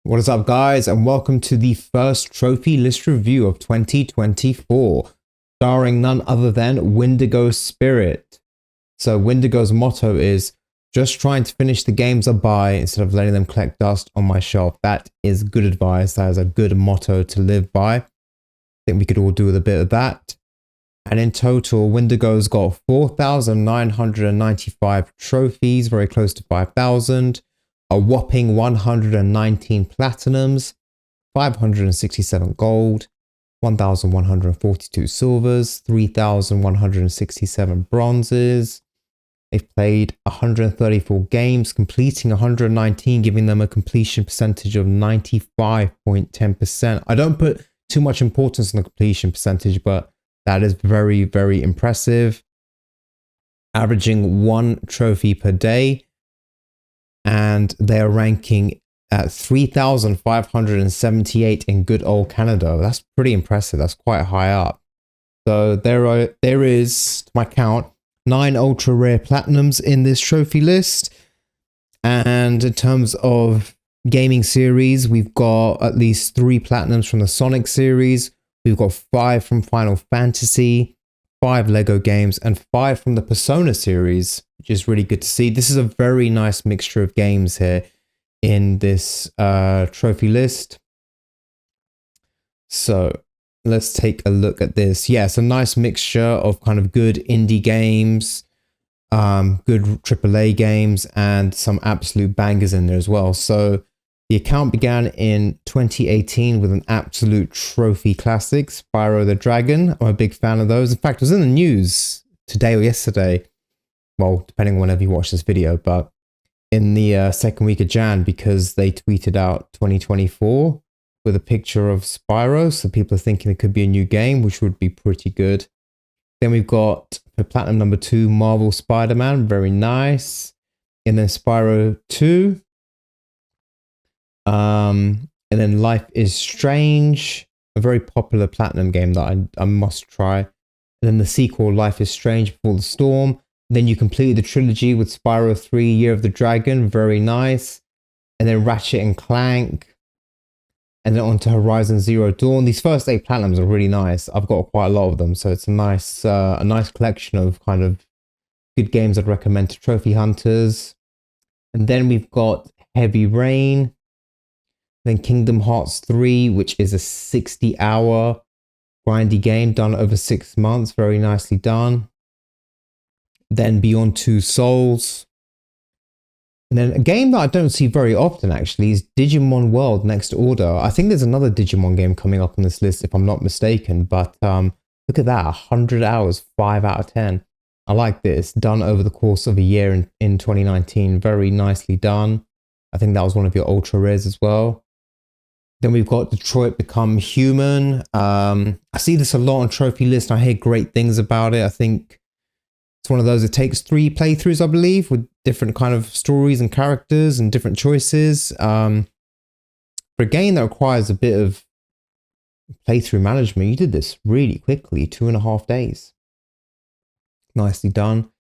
What is up, guys, and welcome to the first trophy list review of 2024, starring none other than Wendigo Spirit. So Wendigo's motto is just trying to finish the games I buy instead of letting them collect dust on my shelf. That is good advice. That is a good motto to live by. I think we could all do with a bit of that. And in total, Wendigo's got 4,995 trophies, very close to 5,000. A whopping 119 platinums, 567 gold, 1,142 silvers, 3,167 bronzes. They've played 134 games, completing 119, giving them a completion percentage of 95.10%. I don't put too much importance on the completion percentage, but that is very, very impressive. Averaging one trophy per day. And they are ranking at 3,578 in good old Canada. That's pretty impressive. That's quite high up. So there is, to my count, 9 ultra rare platinums in this trophy list. And in terms of gaming series, we've got at least 3 platinums from the Sonic series. We've got 5 from Final Fantasy, 5 Lego games, and 5 from the Persona series, which is really good to see. This is a very nice mixture of games here in this trophy list. So let's take a look at this. Yeah, it's a nice mixture of kind of good indie games, good AAA games, and some absolute bangers in there as well. So the account began in 2018 with an absolute trophy classic, Spyro the Dragon. I'm a big fan of those. In fact, it was in the news today or yesterday. Well, depending on whenever you watch this video, but in the second week of Jan, because they tweeted out 2024 with a picture of Spyro. So people are thinking it could be a new game, which would be pretty good. Then we've got for platinum number 2, Marvel Spider-Man. Very nice. And then Spyro 2. And then Life is Strange, a very popular platinum game that I must try. And then the sequel, Life is Strange Before the Storm. Then you completed the trilogy with Spyro 3, Year of the Dragon, very nice. And then Ratchet and Clank. And then on to Horizon Zero Dawn. These first 8 platinums are really nice. I've got quite a lot of them, so it's a nice collection of kind of good games I'd recommend to trophy hunters. And then we've got Heavy Rain. Then Kingdom Hearts 3, which is a 60-hour grindy game done over 6 months. Very nicely done. Then Beyond Two Souls. And then a game that I don't see very often, actually, is Digimon World Next Order. I think there's another Digimon game coming up on this list, if I'm not mistaken. But look at that, 100 hours, 5 out of 10. I like this. Done over the course of a year in 2019. Very nicely done. I think that was one of your ultra rares as well. Then we've got Detroit Become Human. I see this a lot on trophy list. I hear great things about it. I think it's one of those, it takes 3 playthroughs, I believe, with different kind of stories and characters and different choices. For a game that requires a bit of playthrough management, you did this really quickly, 2.5 days. Nicely done.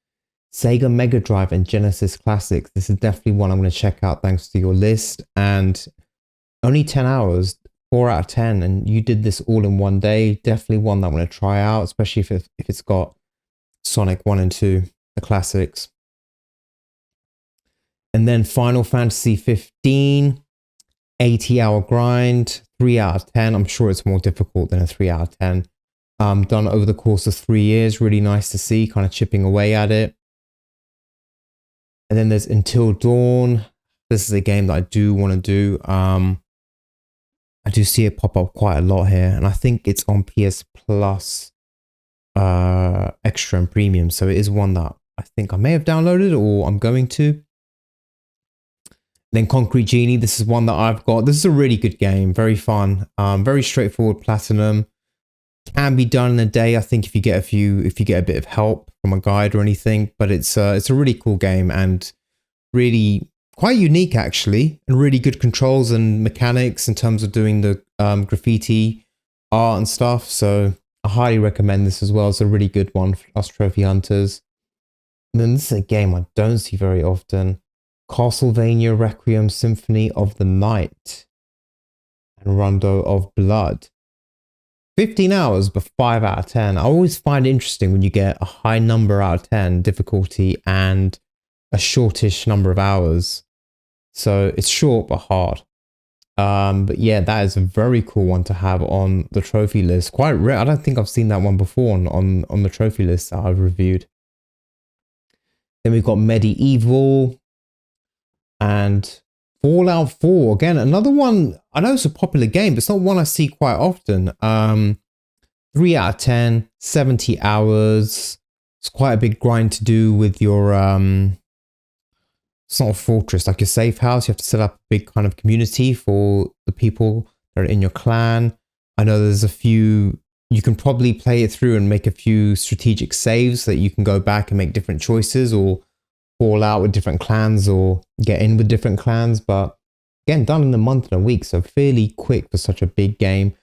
Sega Mega Drive and Genesis Classics. This is definitely one I'm going to check out thanks to your list. And only 10 hours, 4 out of 10, and you did this all in one day. Definitely one that I'm going to try out, especially if it's got Sonic 1 and 2, the classics. And then Final Fantasy 15, 80-hour grind, 3 out of 10. I'm sure it's more difficult than a 3 out of 10. Done over the course of 3 years. Really nice to see, kind of chipping away at it. And then there's Until Dawn. This is a game that I do want to do. I do see it pop up quite a lot here, and I think it's on PS Plus Extra and Premium, so it is one that I think I may have downloaded or I'm going to. Then Concrete Genie, this is one that I've got. This is a really good game, very fun, very straightforward platinum. Can be done in a day, I think, if you get a bit of help from a guide or anything. But it's a really cool game and really quite unique, actually, and really good controls and mechanics in terms of doing the graffiti art and stuff. So I highly recommend this as well. It's a really good one for us trophy hunters. And then this is a game I don't see very often. Castlevania Requiem Symphony of the Night. and Rondo of Blood. 15 hours, but 5 out of 10. I always find it interesting when you get a high number out of 10 difficulty and a shortish number of hours. So it's short but hard. But yeah, that is a very cool one to have on the trophy list. Quite rare. I don't think I've seen that one before on the trophy list that I've reviewed. Then we've got Medieval and Fallout 4. Again, another one. I know it's a popular game, but it's not one I see quite often. 3 out of 10, 70 hours. It's quite a big grind to do with your it's not a fortress, like your safe house. You have to set up a big kind of community for the people that are in your clan. I know there's a few, you can probably play it through and make a few strategic saves so that you can go back and make different choices or fall out with different clans or get in with different clans. But again, done in a month and a week, so fairly quick for such a big game.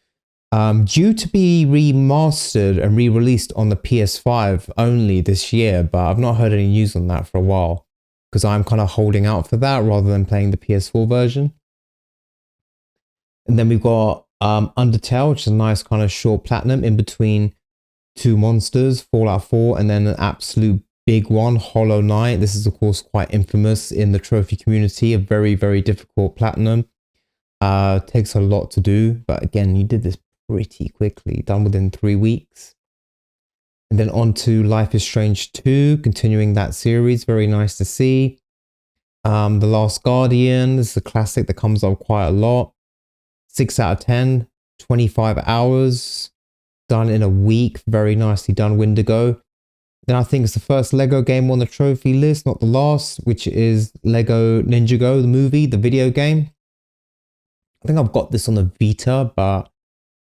Due to be remastered and re-released on the PS5 only this year, but I've not heard any news on that for a while, because I'm kind of holding out for that rather than playing the PS4 version. And then we've got Undertale, which is a nice kind of short platinum in between two monsters, Fallout 4, and then an absolute big one, Hollow Knight. This is, of course, quite infamous in the trophy community, a very, very difficult platinum. Takes a lot to do, but again, you did this pretty quickly, done within 3 weeks. And then on to Life is Strange 2, continuing that series. Very nice to see. The Last Guardian, this is a classic that comes up quite a lot. 6 out of 10, 25 hours, done in a week. Very nicely done, Wendigo. Then I think it's the first Lego game on the trophy list, not the last, which is Lego Ninjago, the movie, the video game. I think I've got this on the Vita, but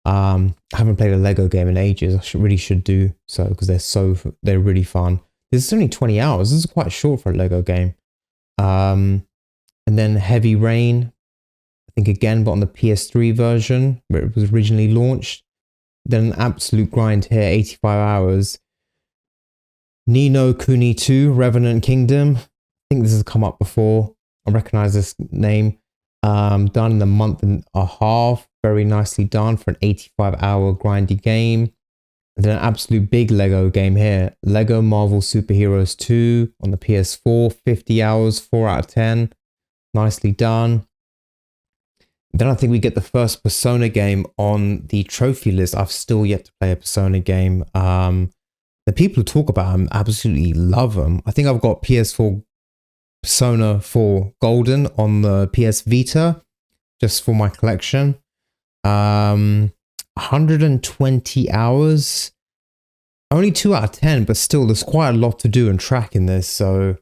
I haven't played a Lego game in ages. I really should do so because they're really fun. This is only 20 hours. This is quite short for a Lego game. And then Heavy Rain, I think again, but on the PS3 version where it was originally launched. Then an absolute grind here, 85 hours. Ni no Kuni 2, Revenant Kingdom. I think this has come up before. I recognize this name. Done in a month and a half. Very nicely done for an 85-hour grindy game. And then an absolute big Lego game here. Lego Marvel Superheroes 2 on the PS4. 50 hours, 4 out of 10. Nicely done. Then I think we get the first Persona game on the trophy list. I've still yet to play a Persona game. The people who talk about them absolutely love them. I think I've got PS4 Persona 4 Golden on the PS Vita just for my collection. 120 hours. Only 2 out of 10, but still there's quite a lot to do and track in this. So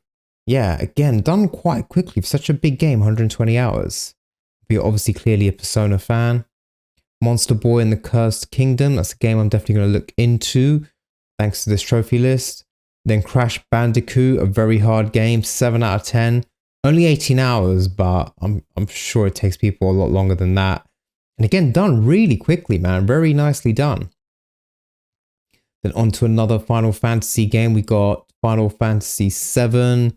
yeah, again, done quite quickly for such a big game, 120 hours. But you're obviously clearly a Persona fan. Monster Boy and the Cursed Kingdom. That's a game I'm definitely going to look into thanks to this trophy list. Then Crash Bandicoot, a very hard game, 7 out of 10. Only 18 hours, but I'm sure it takes people a lot longer than that. And again, done really quickly, man. Very nicely done. Then on to another Final Fantasy game. We got Final Fantasy 7,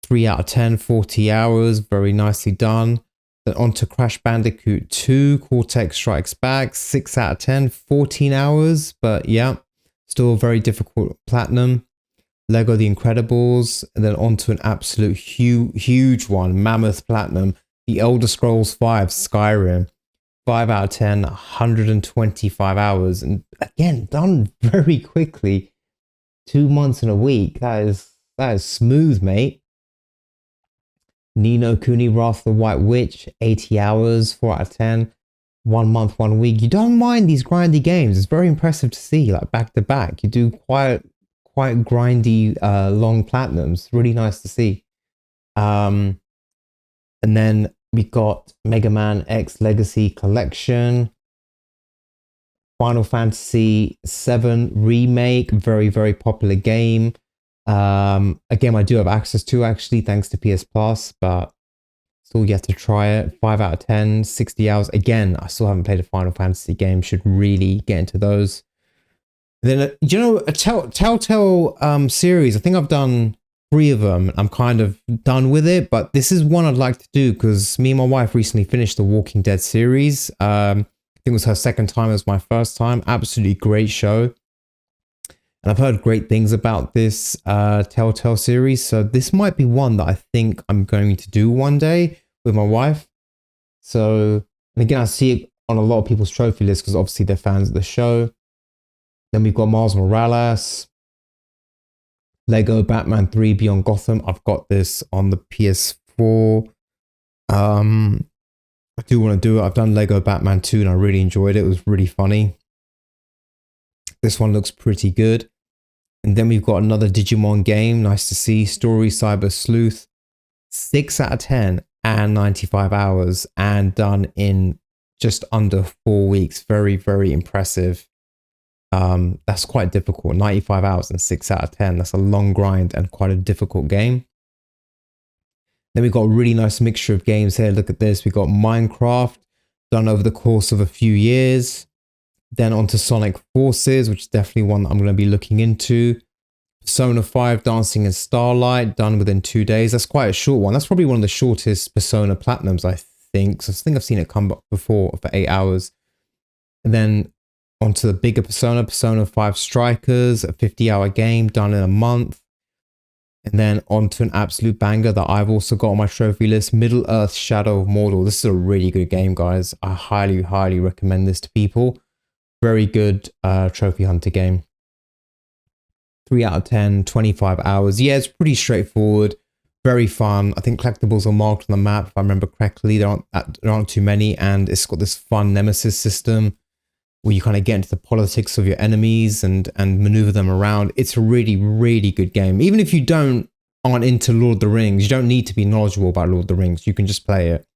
3 out of 10, 40 hours. Very nicely done. Then on to Crash Bandicoot 2, Cortex Strikes Back, 6 out of 10, 14 hours. But yeah, still a very difficult platinum. Lego The Incredibles, and then on to an absolute huge one, mammoth platinum, The Elder Scrolls V, Skyrim, 5 out of 10, 125 hours, and again, done very quickly, 2 months and a week. That is smooth, mate. Ni no Kuni, Wrath of the White Witch, 80 hours, 4 out of 10, 1 month, 1 week. You don't mind these grindy games. It's very impressive to see, like back to back. You do quite grindy long platinums. Really nice to see. And then we got Mega Man X Legacy Collection, Final Fantasy 7 Remake, very popular game. Again, I do have access to actually thanks to PS Plus, but still yet to try it. 5 out of 10, 60 hours. Again, I still haven't played a Final Fantasy game. Should really get into those. Then, you know, a Telltale series. I think I've done 3 of them. I'm kind of done with it, but this is one I'd like to do because me and my wife recently finished the Walking Dead series. I think it was her second time, it was my first time. Absolutely great show. And I've heard great things about this Telltale series. So this might be one that I think I'm going to do one day with my wife. So, and again, I see it on a lot of people's trophy list because obviously they're fans of the show. Then we've got Miles Morales, Lego Batman 3 Beyond Gotham. I've got this on the PS4. I do want to do it. I've done Lego Batman 2 and I really enjoyed it. It was really funny. This one looks pretty good. And then we've got another Digimon game. Nice to see. Story Cyber Sleuth. 6 out of 10 and 95 hours and done in just under 4 weeks. Very, very impressive. That's quite difficult. 95 hours and 6 out of 10. That's a long grind and quite a difficult game. Then we've got a really nice mixture of games here. Look at this. We've got Minecraft done over the course of a few years. Then onto Sonic Forces, which is definitely one that I'm going to be looking into. Persona 5 Dancing in Starlight, done within 2 days. That's quite a short one. That's probably one of the shortest Persona Platinums, I think. So I think I've seen it come up before for 8 hours. And then onto the bigger Persona, Persona 5 Strikers, a 50-hour game done in a month. And then onto an absolute banger that I've also got on my trophy list, Middle-earth: Shadow of Mordor. This is a really good game, guys. I highly, highly recommend this to people. Very good trophy hunter game. 3 out of 10, 25 hours. Yeah, it's pretty straightforward. Very fun. I think collectibles are marked on the map. If I remember correctly, there aren't too many. And it's got this fun nemesis system where you kind of get into the politics of your enemies and maneuver them around. It's a really, really good game. Even if you aren't into Lord of the Rings, you don't need to be knowledgeable about Lord of the Rings. You can just play it.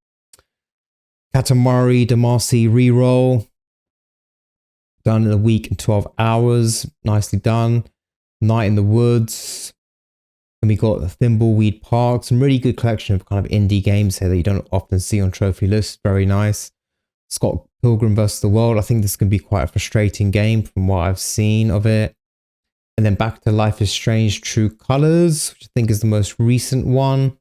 Katamari Damacy reroll. Done in a week and 12 hours. Nicely done. Night in the Woods. And we got Thimbleweed Park. Some really good collection of kind of indie games here that you don't often see on trophy lists. Very nice. Scott Pilgrim vs. the World. I think this can be quite a frustrating game from what I've seen of it. And then back to Life is Strange True Colors, which I think is the most recent one.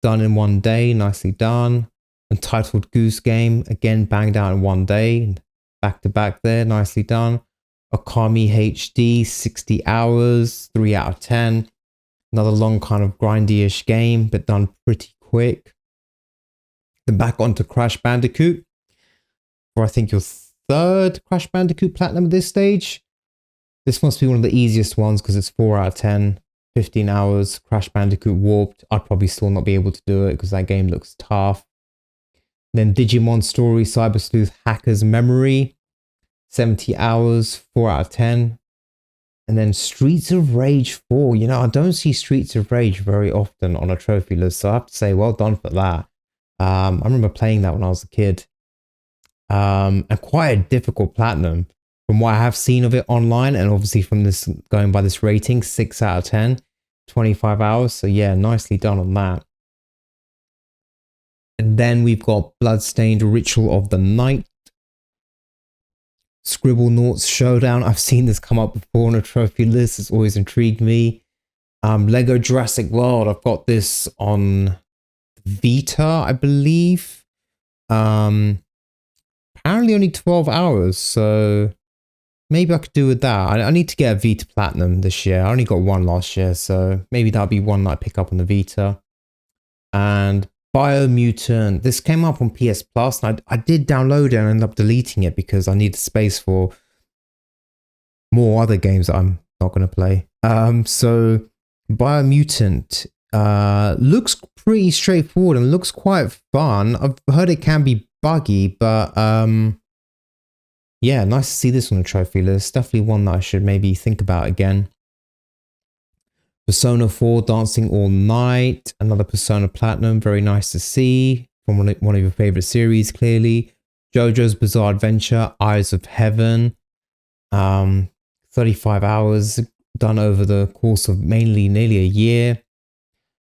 Done in 1 day. Nicely done. Untitled Goose Game. Again, banged out in 1 day. Back to back there. Nicely done. Okami HD, 60 hours, 3 out of 10. Another long kind of grindy-ish game, but done pretty quick. Then back onto Crash Bandicoot. Or I think your 3rd Crash Bandicoot Platinum at this stage. This must be one of the easiest ones because it's 4 out of 10. 15 hours. Crash Bandicoot Warped. I'd probably still not be able to do it because that game looks tough. Then Digimon Story Cyber Sleuth Hacker's Memory. 70 hours, 4 out of 10. And then Streets of Rage 4. You know, I don't see Streets of Rage very often on a trophy list, so I have to say well done for that. I remember playing that when I was a kid. And quite a difficult platinum from what I have seen of it online, and obviously from this going by this rating, 6 out of 10, 25 hours. So yeah, nicely done on that. And then we've got Bloodstained Ritual of the Night. Scribblenauts Showdown. I've seen this come up before on a trophy list. It's always intrigued me. Lego Jurassic World. I've got this on Vita, I believe. Apparently only 12 hours, so maybe I could do with that. I need to get a Vita Platinum this year. I only got one last year, so maybe that'll be one that I pick up on the Vita. And Biomutant. This came up on PS Plus, and I did download it and ended up deleting it because I needed space for more other games that I'm not going to play. So Biomutant looks pretty straightforward and looks quite fun. I've heard it can be buggy, but yeah, nice to see this on the trophy list. Definitely one that I should maybe think about again. Persona 4 Dancing All Night, another Persona Platinum, very nice to see, from one of your favorite series, clearly. JoJo's Bizarre Adventure, Eyes of Heaven, 35 hours, done over the course of nearly a year.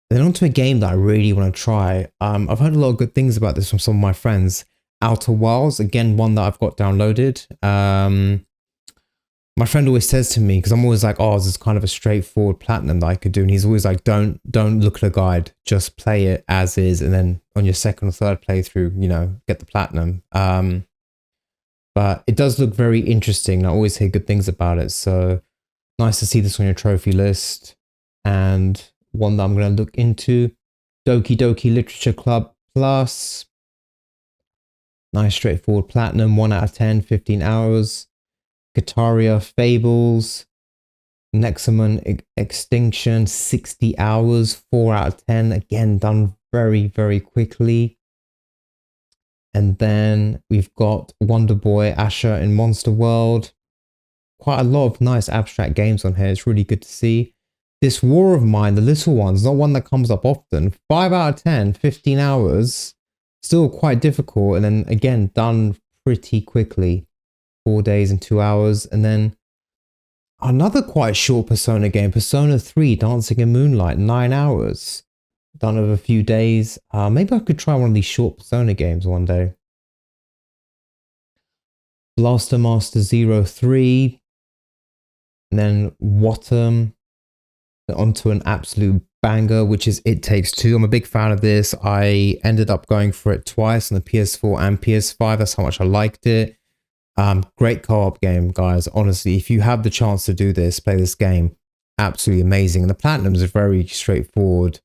And then onto a game that I really want to try. I've heard a lot of good things about this from some of my friends. Outer Wilds, again, one that I've got downloaded. My friend always says to me, because I'm always like, oh, this is kind of a straightforward platinum that I could do. And he's always like, don't look at a guide, just play it as is. And then on your second or third playthrough, you know, get the platinum. But it does look very interesting. I always hear good things about it. So nice to see this on your trophy list. And one that I'm going to look into, Doki Doki Literature Club Plus. Nice straightforward platinum, 1 out of 10, 15 hours. Guitaria Fables, Nexomon Extinction, 60 hours, 4 out of 10. Again, done very, very quickly. And then we've got Wonder Boy Asher in Monster World. Quite a lot of nice abstract games on here. It's really good to see. This War of Mine, the little one's not one that comes up often. 5 out of 10, 15 hours. Still quite difficult. And then again, done pretty quickly. 4 days and 2 hours. And then another quite short Persona game, Persona 3 Dancing in Moonlight, 9 hours. Done over a few days. Maybe I could try one of these short Persona games one day. Blaster Master 03. And then Wattam. Onto an absolute banger, which is It Takes Two. I'm a big fan of this. I ended up going for it twice on the PS4 and PS5. That's how much I liked it. Great co-op game, guys. Honestly, if you have the chance to do this, play this game. Absolutely amazing. And the platinums are very straightforward.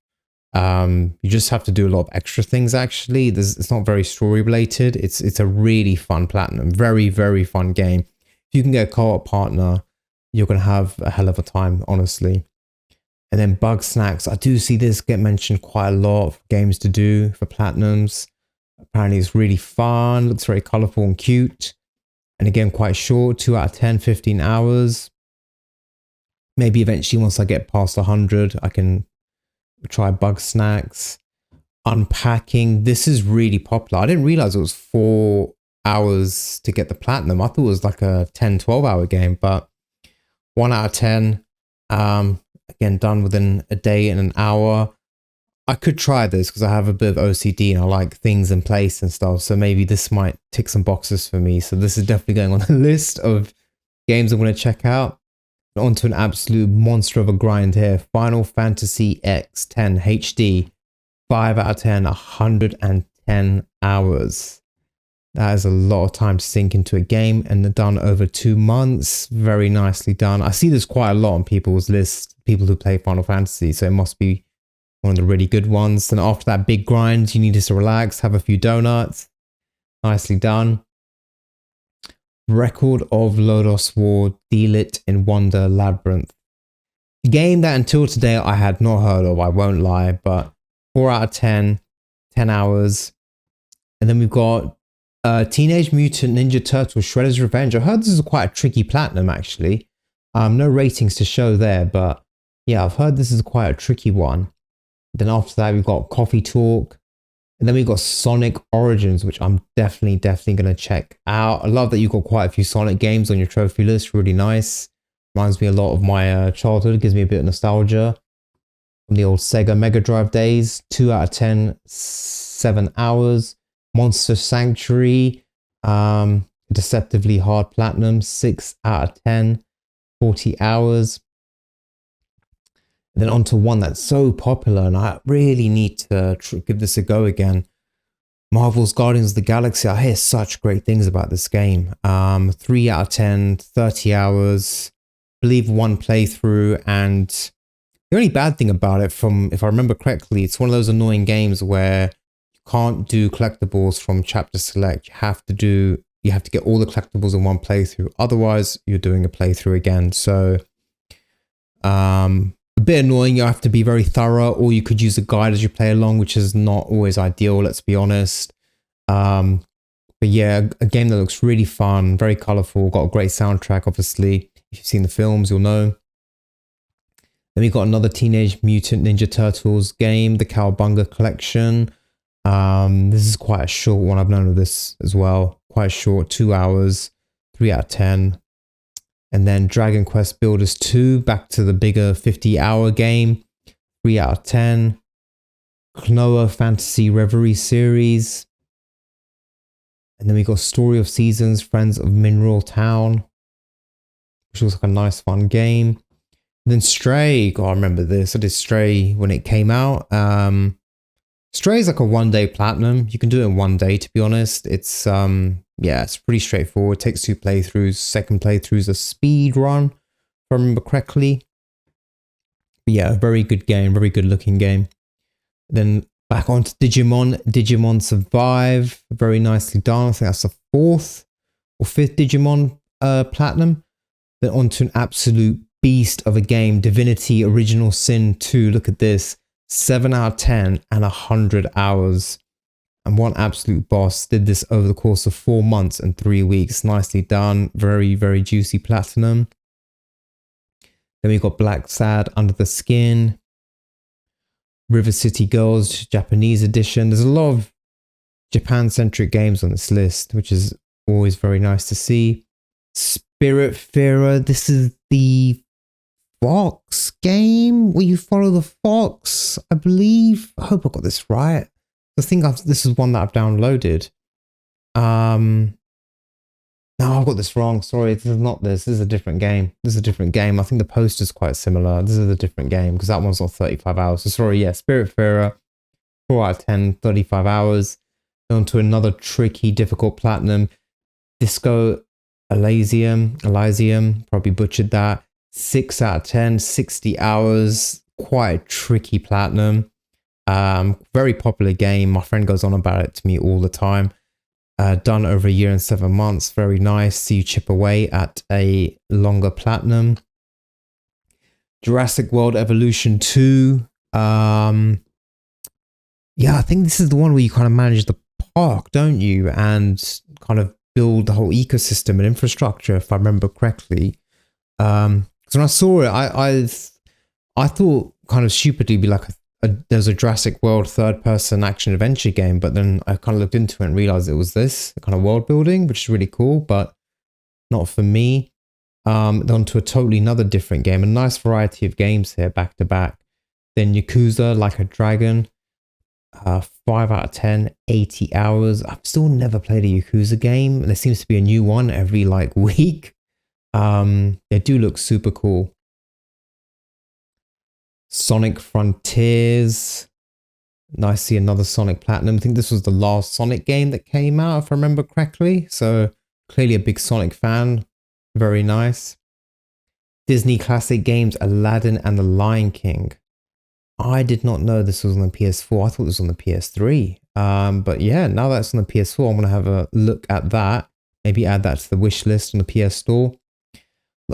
You just have to do a lot of extra things, actually. It's not very story related. It's a really fun platinum. Very, very fun game. If you can get a co-op partner, you're going to have a hell of a time, honestly. And then Bug Snacks. I do see this get mentioned quite a lot of games to do for platinums. Apparently it's really fun. Looks very colorful and cute. And again, quite short, 2 out of 10, 15 hours. Maybe eventually once I get past 100, I can try Bug Snacks. Unpacking. This is really popular. I didn't realize it was 4 hours to get the platinum. I thought it was like a 10, 12 hour game, but 1 out of 10. Again, done within a day and an hour. I could try this because I have a bit of OCD and I like things in place and stuff. So maybe this might tick some boxes for me. So this is definitely going on the list of games I'm going to check out. Onto an absolute monster of a grind here. Final Fantasy X10 HD. 5 out of 10, 110 hours. That is a lot of time to sink into a game, and done over 2 months. Very nicely done. I see this quite a lot on people's lists, people who play Final Fantasy. So it must be one of the really good ones. Then after that big grind, you need to relax, have a few donuts. Nicely done. Record of Lodoss War, Delit in Wonder Labyrinth. A game that until today I had not heard of, I won't lie, but 4 out of 10, 10 hours. And then we've got Teenage Mutant Ninja Turtles Shredder's Revenge. I heard this is quite a tricky platinum, actually. No ratings to show there, but yeah, I've heard this is quite a tricky one. Then after that, we've got Coffee Talk. And then we've got Sonic Origins, which I'm definitely going to check out. I love that you've got quite a few Sonic games on your trophy list. Really nice. Reminds me a lot of my childhood. It gives me a bit of nostalgia from the old Sega Mega Drive days. 2 out of 10, 7 hours. Monster Sanctuary, deceptively hard platinum. 6 out of 10, 40 hours. And then on to one that's so popular, and I really need to give this a go again. Marvel's Guardians of the Galaxy. I hear such great things about this game. 3 out of 10, 30 hours. I believe 1 playthrough, and the only bad thing about it, if I remember correctly, it's one of those annoying games where you can't do collectibles from chapter select. You have to get all the collectibles in 1 playthrough. Otherwise, you're doing a playthrough again. So, a bit annoying. You have to be very thorough, or you could use a guide as you play along, which is not always ideal, let's be honest. But yeah, a game that looks really fun, very colorful, got a great soundtrack, obviously. If you've seen the films, you'll know. Then we got another Teenage Mutant Ninja Turtles game, the Cowabunga Collection. This is quite a short one. I've known of this as well. Quite short, 2 hours, 3 out of 10. And then Dragon Quest Builders 2, back to the bigger 50-hour game, 3 out of 10. Klonoa Fantasy Reverie series. And then we got Story of Seasons, Friends of Mineral Town. which was like a nice fun game. Then Stray, God, I remember this. I did Stray when it came out. Stray is like a 1-day platinum. You can do it in 1 day, to be honest. It's yeah, it's pretty straightforward. It takes 2 playthroughs. Second playthrough is a speed run, if I remember correctly. But yeah, a very good game, very good looking game. Then back onto Digimon Survive, very nicely done. I think that's the 4th or 5th Digimon platinum. Then onto an absolute beast of a game, Divinity Original Sin 2. Look at this. 7 out of 10 and 100 hours. And one absolute boss. Did this over the course of 4 months and 3 weeks. Nicely done. Very, very juicy platinum. Then we got Black Sad Under the Skin. River City Girls, Japanese edition. There's a lot of Japan-centric games on this list, which is always very nice to see. Spiritfarer. This is the Fox game where you follow the fox, I believe. I hope I got this right. I think this is one that I've downloaded. No, I've got this wrong. Sorry, this is not this. This is a different game. This is a different game. I think the poster's quite similar. This is a different game because that one's on 35 hours. So sorry, yeah, Spiritfarer, 4 out of 10, 35 hours. On to another tricky, difficult platinum. Disco Elysium, probably butchered that. 6 out of 10, 60 hours, quite a tricky platinum. Very popular game. My friend goes on about it to me all the time. Done over a year and 7 months. Very nice. See you chip away at a longer platinum. Jurassic World Evolution 2. Yeah, I think this is the one where you kind of manage the park, don't you? And kind of build the whole ecosystem and infrastructure, if I remember correctly. So when I saw it, I thought kind of stupidly be like there's a Jurassic World third-person action adventure game, but then I kind of looked into it and realized it was this kind of world building, which is really cool, but not for me. On to a totally another different game, a nice variety of games here back to back. Then Yakuza Like a Dragon, 5 out of 10, 80 hours. I've still never played a Yakuza game. There seems to be a new one every like week. They do look super cool. Sonic Frontiers. Nice to see another Sonic Platinum. I think this was the last Sonic game that came out, if I remember correctly. So clearly a big Sonic fan. Very nice. Disney Classic Games, Aladdin and the Lion King. I did not know this was on the PS4. I thought it was on the PS3. But yeah, now that it's on the PS4, I'm going to have a look at that. Maybe add that to the wish list on the PS Store.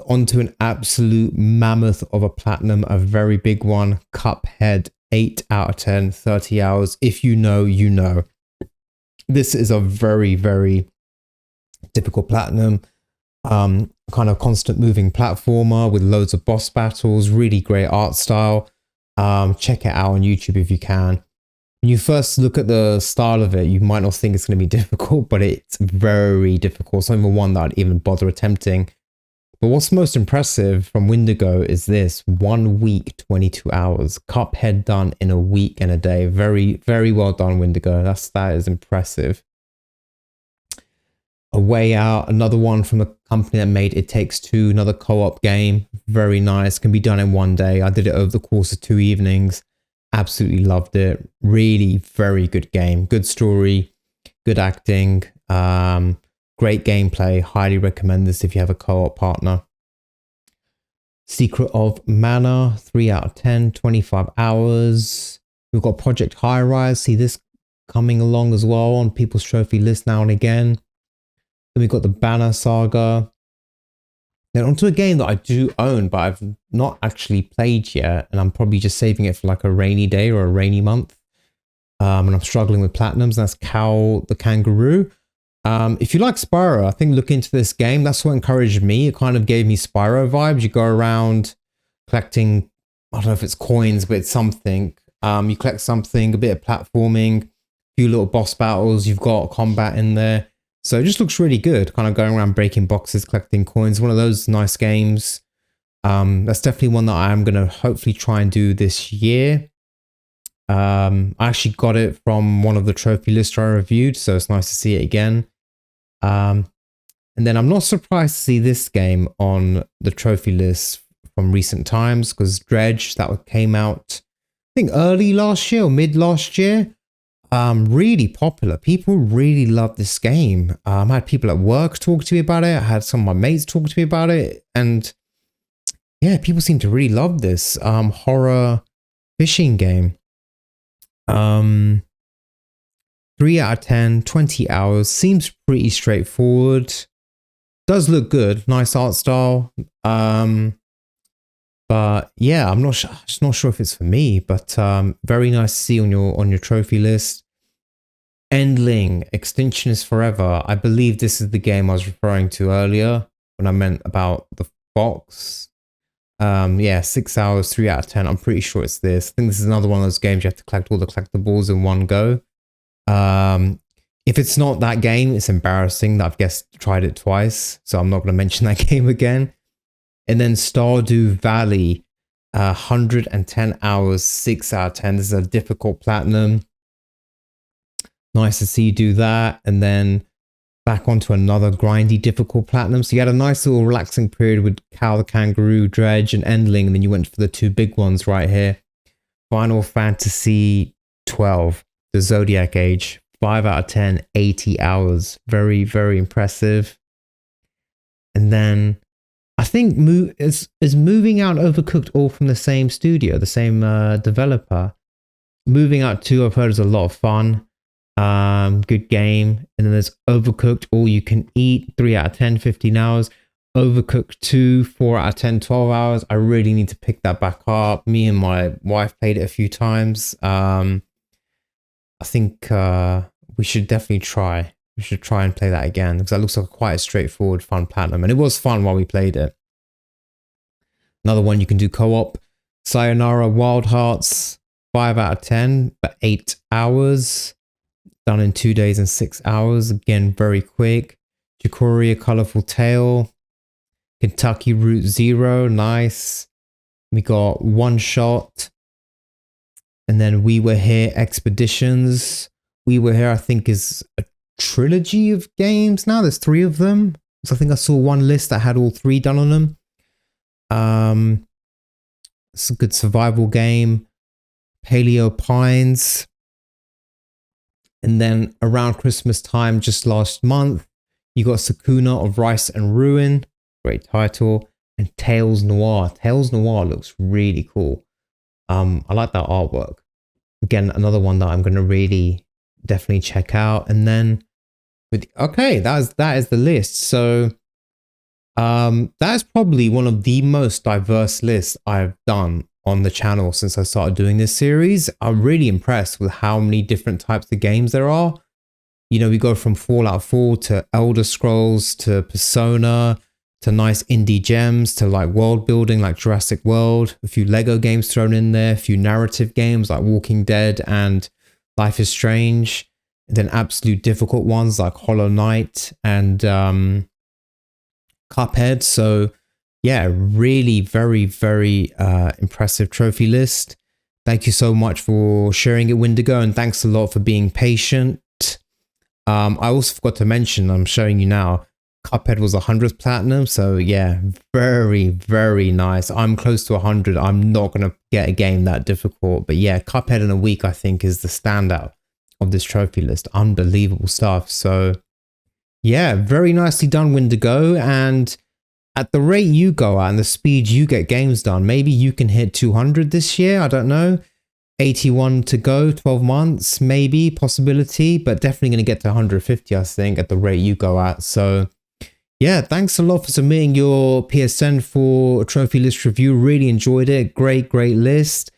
Onto an absolute mammoth of a platinum, a very big one. Cuphead, 8 out of 10, 30 hours. If you know, you know. This is a very, very difficult platinum. Kind of constant moving platformer with loads of boss battles. Really great art style. Check it out on YouTube if you can. When you first look at the style of it, you might not think it's going to be difficult, but it's very difficult. It's not even one that I'd even bother attempting. But what's most impressive from Wendigo is this: 1 week, 22 hours. Cuphead done in a week and a day. Very, very well done, Wendigo. That is impressive. A Way Out, another one from the company that made It Takes Two, another co-op game. Very nice. Can be done in 1 day. I did it over the course of 2 evenings. Absolutely loved it. Really very good game. Good story, good acting. Great gameplay. Highly recommend this if you have a co-op partner. Secret of Mana, 3 out of 10, 25 hours. We've got Project High Rise. See this coming along as well on people's trophy list now and again. Then we've got the Banner Saga. Then onto a game that I do own, but I've not actually played yet. And I'm probably just saving it for like a rainy day or a rainy month. And I'm struggling with platinums. That's Cow the Kangaroo. If you like Spyro, I think look into this game. That's what encouraged me. It kind of gave me Spyro vibes. You go around collecting, I don't know if it's coins, but it's something. You collect something, a bit of platforming, a few little boss battles. You've got combat in there. So it just looks really good. Kind of going around breaking boxes, collecting coins. One of those nice games. That's definitely one that I'm going to hopefully try and do this year. I actually got it from one of the trophy lists I reviewed, so it's nice to see it again. And then I'm not surprised to see this game on the trophy list from recent times, because Dredge, that came out, I think early last year or mid last year, really popular. People really love this game. I had people at work talk to me about it. I had some of my mates talk to me about it, and yeah, people seem to really love this horror fishing game. 3 out of 10, 20 hours, seems pretty straightforward. Does look good, nice art style. But yeah, I'm just not sure if it's for me, but very nice to see on your trophy list. Endling, Extinction is Forever. I believe this is the game I was referring to earlier when I meant about the fox. Yeah, 6 hours, 3 out of 10. I'm pretty sure it's this. I think this is another one of those games you have to collect all the collectibles in one go. If it's not that game, it's embarrassing that I've tried it twice, so I'm not going to mention that game again. And then Stardew Valley, 110 hours, 6 out of 10. This is a difficult platinum. Nice to see you do that. And then back onto another grindy, difficult platinum. So you had a nice little relaxing period with Cow the Kangaroo, Dredge, and Endling. And then you went for the two big ones right here. Final Fantasy 12, the Zodiac Age, 5 out of 10, 80 hours. Very, very impressive. And then I think is Moving Out Overcooked all from the same studio, the same developer. Moving Out 2, I've heard, is a lot of fun. Good game. And then there's Overcooked All You Can Eat, 3 out of 10, 15 hours. Overcooked 2, 4 out of 10, 12 hours. I really need to pick that back up. Me and my wife played it a few times. I think we should definitely try. We should try and play that again, because that looks like quite a straightforward, fun platinum. And it was fun while we played it. Another one you can do co-op. Sayonara Wild Hearts, 5 out of 10, but 8 hours. Done in 2 days and 6 hours. Again, very quick. Chicory, A Colorful Tale. Kentucky Route Zero, nice. We got One Shot. And then We Were Here Expeditions. We Were Here, I think, is a trilogy of games now. There's 3 of them. So I think I saw one list that had all 3 done on them. It's a good survival game. Paleo Pines. And then around Christmas time, just last month, you got Sakuna of Rice and Ruin. Great title. And Tales Noir. Tales Noir looks really cool. I like that artwork. Again, another one that I'm going to really definitely check out. And then okay, that is the list. So that is probably one of the most diverse lists I've done on the channel since I started doing this series. I'm really impressed with how many different types of games there are. You know, we go from Fallout 4 to Elder Scrolls to Persona to nice indie gems to like world building like Jurassic World, a few Lego games thrown in there, a few narrative games like Walking Dead and Life is Strange, and then absolute difficult ones like Hollow Knight and Cuphead. So yeah, really very, very impressive trophy list. Thank you so much for sharing it, Windigo, and thanks a lot for being patient. I also forgot to mention, I'm showing you now, Cuphead was 100th platinum, so yeah, very, very nice. I'm close to 100. I'm not going to get a game that difficult, but yeah, Cuphead in a week, I think, is the standout of this trophy list. Unbelievable stuff. So yeah, very nicely done, Windigo. And at the rate you go at and the speed you get games done, maybe you can hit 200 this year. I don't know. 81 to go, 12 months, maybe, possibility, but definitely going to get to 150, I think, at the rate you go at. So yeah, thanks a lot for submitting your PSN for a trophy list review. Really enjoyed it. Great list.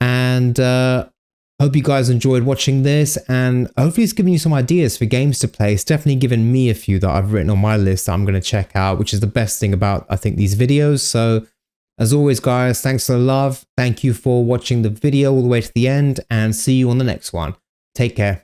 And hope you guys enjoyed watching this, and hopefully it's given you some ideas for games to play. It's definitely given me a few that I've written on my list that I'm going to check out, which is the best thing about, I think, these videos. So as always, guys, thanks for the love. Thank you for watching the video all the way to the end, and see you on the next one. Take care.